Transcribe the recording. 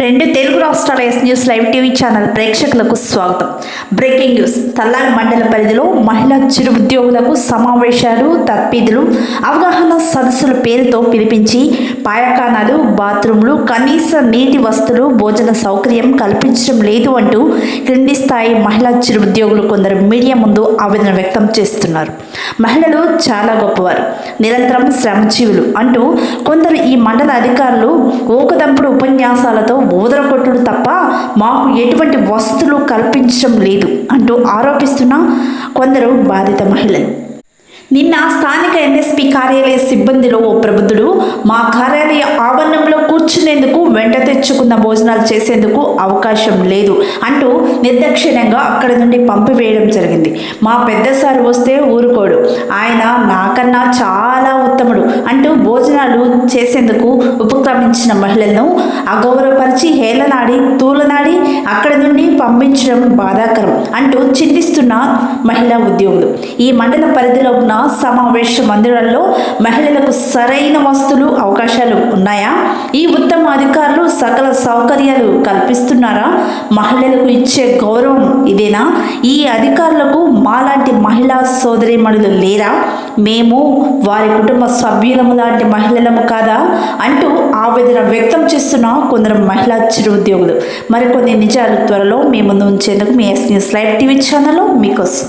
రెండు తెలుగు రాష్ట్రాల yes news live TV channel ప్రేక్షకులకు స్వాగతం. Breaking news. తల్లారి మండల పరిధిలో మహిళా చిరు ఉద్యోగులకు సమావేశాలు, తర్ఫీదులు, అవగాహన సదస్సుల పేరుతో పిలిపించి పాయఖానాలు, బాత్రూంలు, కనీస నీటి వస్తువులు, భోజన సౌకర్యం కల్పించడం లేదు అంటూ క్రింది స్థాయి మహిళా చిరు ఉద్యోగులు కొందరు మీడియా ముందు ఆవేదన వ్యక్తం చేస్తున్నారు. మహిళలు చాలా గొప్పవారు, నిరంతరం శ్రమజీవులు అంటూ కొందరు ఈ మండల అధికారులు ఓకదంపుడు ఉపన్యాసాలతో ఊదరకొట్టుడు తప్ప మాకు ఎటువంటి వసతులు కల్పించడం లేదు అంటూ ఆరోపిస్తున్న కొందరు బాధిత మహిళలు. నిన్న స్థానిక ఎన్ఎస్పి కార్యాలయ సిబ్బందిలో ఓ ప్రబుద్ధుడు మా కార్యాలయ ఆవరణంలో కూర్చునేందుకు వెంట తెచ్చుకున్న భోజనాలు చేసేందుకు అవకాశం లేదు అంటూ నిర్దాక్షిణ్యంగా అక్కడి నుండి పంపివేయడం జరిగింది. మా పెద్ద సార్ వస్తే ఊరుకోడు, ఆయన నాకన్నా చాలా ఉత్తముడు అంటూ భోజనాలు చేసేందుకు ఉపక్రమించిన మహిళలను అగౌరవపరిచి హేళనాడి తూలనాడి అక్కడి నుండి పంపించడం బాధాకరం అంటూ చింతిస్తున్న మహిళా ఉద్యోగులు. ఈ మండల పరిధిలో ఉన్న సమావేశ మందిరాల్లో మహిళలకు సరైన వస్తువులు, అవకాశాలు ఉన్నాయా? ఈ ఉత్తమ అధికారులు సకల సౌకర్యాలు కల్పిస్తున్నారా? మహిళలకు ఇచ్చే గౌరవం ఇదేనా? ఈ అధికారులకు మాలాంటి మహిళా సోదరీమణులు లేరా? మేము వారి కుటుంబ సభ్యులము లాంటి మహిళలము కాదా అంటూ ఆవేదన వ్యక్తం చేస్తున్న కొందరు మహిళా చిరు ఉద్యోగులు. మరికొన్ని నిజాలు త్వరలో మీ ముందు ఉంచేందుకు me yes news live TV ఛానల్లో మీకోసం.